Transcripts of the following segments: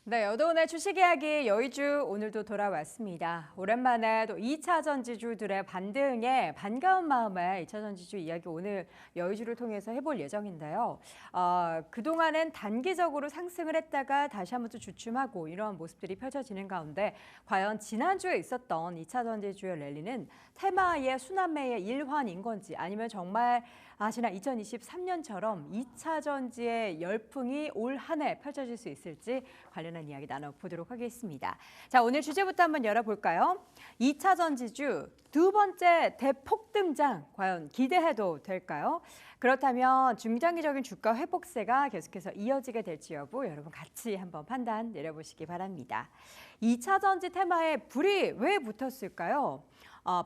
네, 여도온의 주식 이야기 여의주 오늘도 돌아왔습니다. 오랜만에 또 2차 전지주들의 반등에 반가운 마음에 2차 전지주 이야기 오늘 여의주를 통해서 해볼 예정인데요. 그동안은 단기적으로 상승을 했다가 다시 한번 또 주춤하고 이러한 모습들이 펼쳐지는 가운데 과연 지난주에 있었던 2차 전지주의 랠리는 테마의 순환매의 일환인 건지 아니면 정말 지난 2023년처럼 2차 전지의 열풍이 올 한 해 펼쳐질 수 있을지 관련한 이야기 나눠보도록 하겠습니다. 자, 오늘 주제부터 한번 열어볼까요? 2차 전지주 두 번째 대폭 등장 과연 기대해도 될까요? 그렇다면 중장기적인 주가 회복세가 계속해서 이어지게 될지 여부 여러분 같이 한번 판단 내려보시기 바랍니다. 2차 전지 테마에 불이 왜 붙었을까요?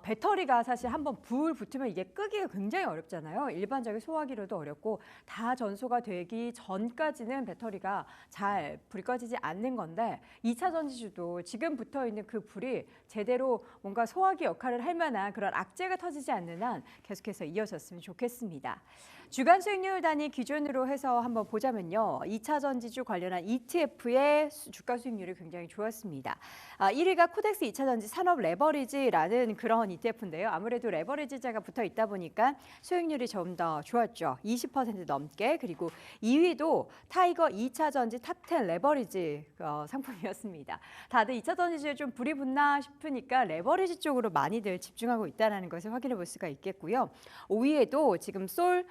배터리가 사실 한번 불 붙으면 이게 끄기가 굉장히 어렵잖아요. 일반적인 소화기로도 어렵고 다 전소가 되기 전까지는 배터리가 잘 불이 꺼지지 않는 건데 2차 전지주도 지금 붙어 있는 그 불이 제대로 뭔가 소화기 역할을 할 만한 그런 악재가 터지지 않는 한 계속해서 이어졌으면 좋겠습니다. 주간 수익률 단위 기준으로 해서 한번 보자면요. 2차 전지주 관련한 ETF의 주가 수익률이 굉장히 좋았습니다. 1위가 코덱스 2차 전지 산업 레버리지라는 그런 ETF인데요. 아무래도 레버리지자가 붙어 있다 보니까 수익률이 좀 더 좋았죠. 20% 넘게. 그리고 2위도 타이거 2차 전지 탑10 레버리지 상품이었습니다. 다들 2차 전지주에 좀 불이 붙나 싶으니까 레버리지 쪽으로 많이들 집중하고 있다는 것을 확인해 볼 수가 있겠고요. 5위에도 지금 솔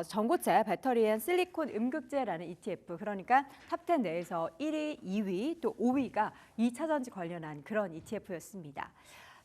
전고체 배터리 앤 실리콘 음극재라는 ETF, 그러니까 탑10 내에서 1위, 2위, 또 5위가 2차 전지 관련한 그런 ETF였습니다.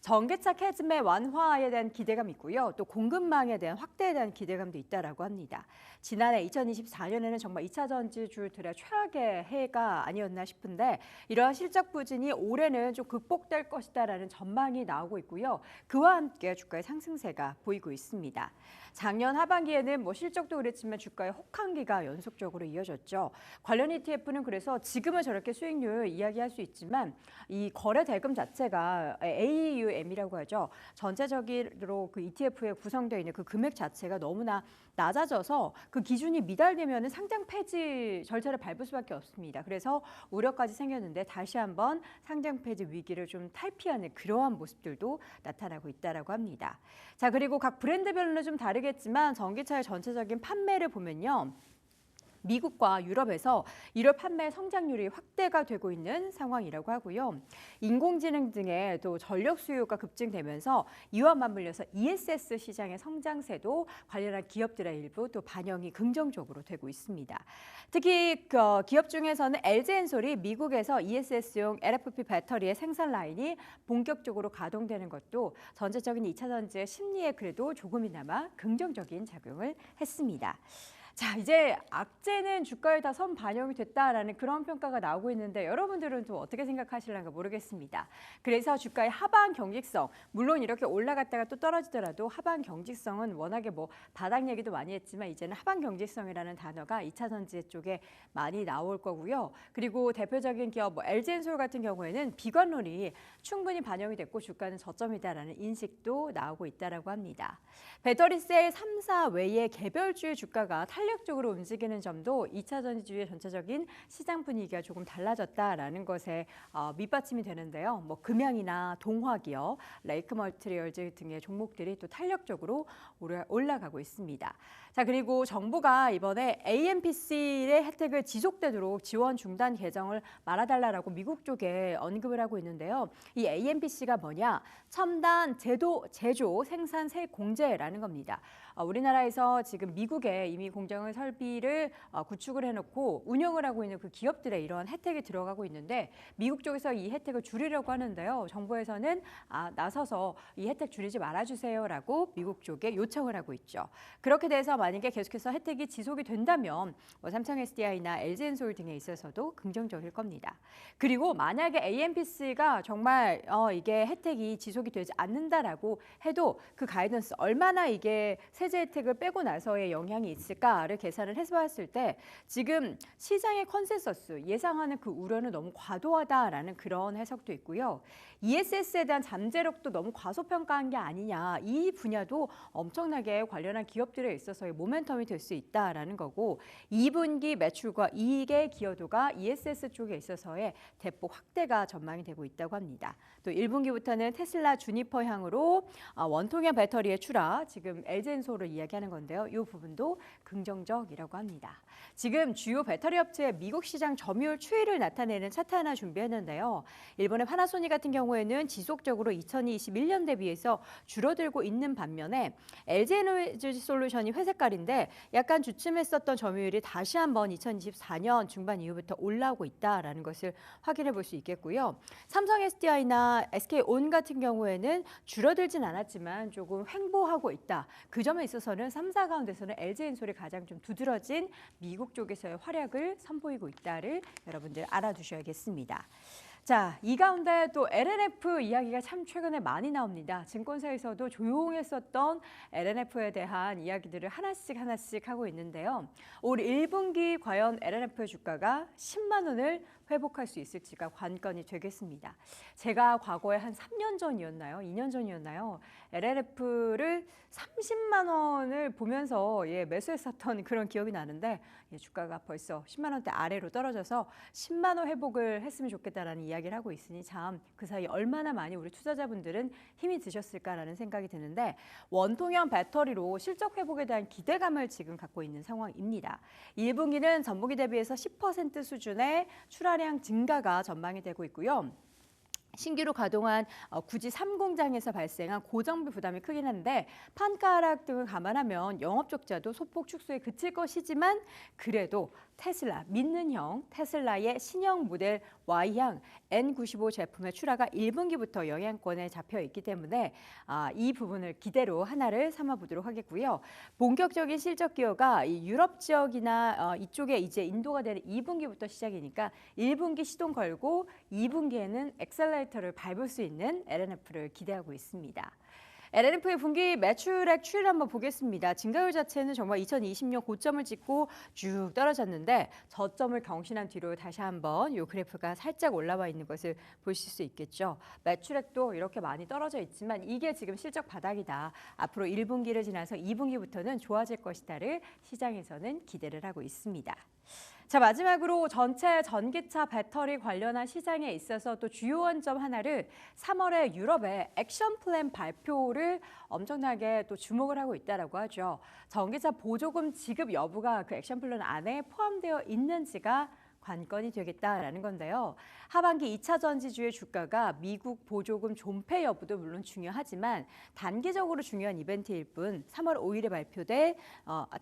전기차 캐즘의 완화에 대한 기대감이 있고요. 또 공급망에 대한 확대에 대한 기대감도 있다라고 합니다. 지난해 2024년에는 정말 2차 전지주들의 최악의 해가 아니었나 싶은데 이러한 실적 부진이 올해는 좀 극복될 것이다라는 전망이 나오고 있고요. 그와 함께 주가의 상승세가 보이고 있습니다. 작년 하반기에는 실적도 그랬지만 주가의 혹한기가 연속적으로 이어졌죠. 관련 ETF는 그래서 지금은 저렇게 수익률 이야기할 수 있지만 이 거래 대금 자체가 AUM이라고 하죠. 전체적으로 그 ETF에 구성되어 있는 그 금액 자체가 너무나 낮아져서 그 기준이 미달되면 상장 폐지 절차를 밟을 수밖에 없습니다. 그래서 우려까지 생겼는데 다시 한번 상장 폐지 위기를 좀 탈피하는 그러한 모습들도 나타나고 있다라고 합니다. 자, 그리고 각 브랜드별로는 좀 다르겠지만 전기차의 전체적인 판매를 보면요. 미국과 유럽에서 1월 판매 성장률이 확대가 되고 있는 상황이라고 하고요. 인공지능 등의 또 전력 수요가 급증되면서 이와 맞물려서 ESS 시장의 성장세도 관련한 기업들의 일부 또 반영이 긍정적으로 되고 있습니다. 특히 기업 중에서는 LG엔솔이 미국에서 ESS용 LFP 배터리의 생산 라인이 본격적으로 가동되는 것도 전체적인 2차 전지의 심리에 그래도 조금이나마 긍정적인 작용을 했습니다. 자, 이제 악재는 주가에 다 선 반영이 됐다라는 그런 평가가 나오고 있는데 여러분들은 또 어떻게 생각하실런가 모르겠습니다. 그래서 주가의 하방 경직성, 물론 이렇게 올라갔다가 또 떨어지더라도 하방 경직성은 워낙에 바닥 얘기도 많이 했지만 이제는 하방 경직성이라는 단어가 2차 전지 쪽에 많이 나올 거고요. 그리고 대표적인 기업 LG엔솔 같은 경우에는 비관론이 충분히 반영이 됐고 주가는 저점이다라는 인식도 나오고 있다라고 합니다. 배터리셀 3사 외의 개별주의 주가가 탄력적으로 움직이는 점도 2차 전지주의 전체적인 시장 분위기가 조금 달라졌다라는 것에 밑받침이 되는데요. 금양이나 동화기업, 레이크 멀티리얼즈 등의 종목들이 또 탄력적으로 올라가고 있습니다. 자, 그리고 정부가 이번에 AMPC의 혜택을 지속되도록 지원 중단 개정을 말아달라고 미국 쪽에 언급을 하고 있는데요. 이 AMPC가 뭐냐? 첨단 제조 생산 세 공제라는 겁니다. 우리나라에서 지금 미국에 이미 공장 설비를 구축을 해놓고 운영을 하고 있는 그 기업들의 이러한 혜택이 들어가고 있는데 미국 쪽에서 이 혜택을 줄이려고 하는데요. 정부에서는 나서서 이 혜택 줄이지 말아주세요라고 미국 쪽에 요청을 하고 있죠. 그렇게 돼서 만약에 계속해서 혜택이 지속이 된다면 삼성 SDI나 LG엔솔 등에 있어서도 긍정적일 겁니다. 그리고 만약에 AMPC가 정말 이게 혜택이 지속이 되지 않는다라고 해도 그 가이던스 얼마나 이게 세제 세제 혜택을 빼고 나서의 영향이 있을까를 계산을 해봤을 때 지금 시장의 컨센서스 예상하는 그 우려는 너무 과도하다라는 그런 해석도 있고요. ESS에 대한 잠재력도 너무 과소평가한 게 아니냐. 이 분야도 엄청나게 관련한 기업들에 있어서의 모멘텀이 될 수 있다라는 거고 2분기 매출과 이익의 기여도가 ESS 쪽에 있어서의 대폭 확대가 전망이 되고 있다고 합니다. 또 1분기부터는 테슬라 주니퍼 향으로 원통형 배터리의 출하, 지금 LG엔소를 이야기하는 건데요. 이 부분도 긍정적이라고 합니다. 지금 주요 배터리 업체의 미국 시장 점유율 추이를 나타내는 차트 하나 준비했는데요. 일본의 파나소닉 같은 경우에는 지속적으로 2021년 대비해서 줄어들고 있는 반면에 LG에너지솔루션이 회색깔인데 약간 주춤했었던 점유율이 다시 한번 2024년 중반 이후부터 올라오고 있다라는 것을 확인해 볼 수 있겠고요. 삼성 SDI나 SK온 같은 경우에는 줄어들진 않았지만 조금 횡보하고 있다. 그 점에 있어서는 3사 가운데서는 LG엔솔이 가장 좀 두드러진 미국 쪽에서의 활약을 선보이고 있다를 여러분들 알아두셔야겠습니다. 자, 이 가운데 또 LNF 이야기가 참 최근에 많이 나옵니다. 증권사에서도 조용했었던 LNF에 대한 이야기들을 하나씩 하고 있는데요. 올 1분기 과연 LNF의 주가가 10만 원을 회복할 수 있을지가 관건이 되겠습니다. 제가 과거에 한 3년 전이었나요? 2년 전이었나요? LNF를 30만 원을 보면서 매수했었던 그런 기억이 나는데 주가가 벌써 10만 원대 아래로 떨어져서 10만 원 회복을 했으면 좋겠다라는 이야기를 하고 있으니 참 그 사이 얼마나 많이 우리 투자자분들은 힘이 드셨을까라는 생각이 드는데 원통형 배터리로 실적 회복에 대한 기대감을 지금 갖고 있는 상황입니다. 1분기는 전분기 대비해서 10% 수준의 출하량 증가가 전망이 되고 있고요. 신규로 가동한 구지 3공장에서 발생한 고정비 부담이 크긴 한데 판가 하락 등을 감안하면 영업 적자도 소폭 축소에 그칠 것이지만 그래도 테슬라, 믿는 형 테슬라의 신형 모델 Y향 N95 제품의 출하가 1분기부터 영향권에 잡혀 있기 때문에 이 부분을 기대로 하나를 삼아보도록 하겠고요. 본격적인 실적 기여가 이 유럽 지역이나 이쪽에 이제 인도가 되는 2분기부터 시작이니까 1분기 시동 걸고 2분기에는 엑셀레이터를 밟을 수 있는 LNF를 기대하고 있습니다. LNF의 분기 매출액 추이를 한번 보겠습니다. 증가율 자체는 정말 2020년 고점을 찍고 쭉 떨어졌는데 저점을 경신한 뒤로 다시 한번 이 그래프가 살짝 올라와 있는 것을 보실 수 있겠죠. 매출액도 이렇게 많이 떨어져 있지만 이게 지금 실적 바닥이다. 앞으로 1분기를 지나서 2분기부터는 좋아질 것이다를 시장에서는 기대를 하고 있습니다. 자, 마지막으로 전체 전기차 배터리 관련한 시장에 있어서 또 주요한 점 하나를 3월에 유럽의 액션 플랜 발표를 엄청나게 또 주목을 하고 있다라고 하죠. 전기차 보조금 지급 여부가 그 액션 플랜 안에 포함되어 있는지가 관건이 되겠다라는 건데요. 하반기 2차 전지주의 주가가 미국 보조금 존폐 여부도 물론 중요하지만 단기적으로 중요한 이벤트일 뿐 3월 5일에 발표된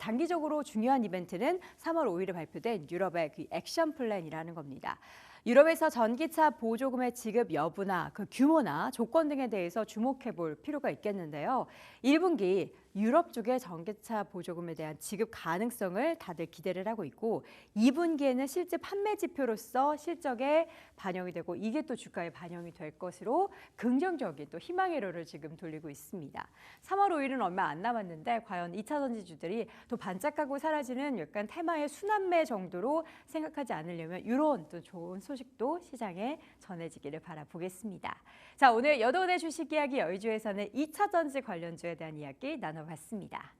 단기적으로 중요한 이벤트는 3월 5일에 발표된 유럽의 그 액션 플랜이라는 겁니다. 유럽에서 전기차 보조금의 지급 여부나 그 규모나 조건 등에 대해서 주목해 볼 필요가 있겠는데요. 1분기 유럽 쪽의 전기차 보조금에 대한 지급 가능성을 다들 기대를 하고 있고 2분기에는 실제 판매 지표로서 실적에 반영이 되고 이게 또 주가에 반영이 될 것으로 긍정적인 또 희망의 로를 지금 돌리고 있습니다. 3월 5일은 얼마 안 남았는데 과연 2차 전지주들이 또 반짝하고 사라지는 약간 테마의 순환매 정도로 생각하지 않으려면 이런 또 좋은 소식도 시장에 전해지기를 바라보겠습니다. 자, 오늘 여도은의 주식 이야기 여의주에서는 2차 전지 관련주에 대한 이야기 나눠봤습니다.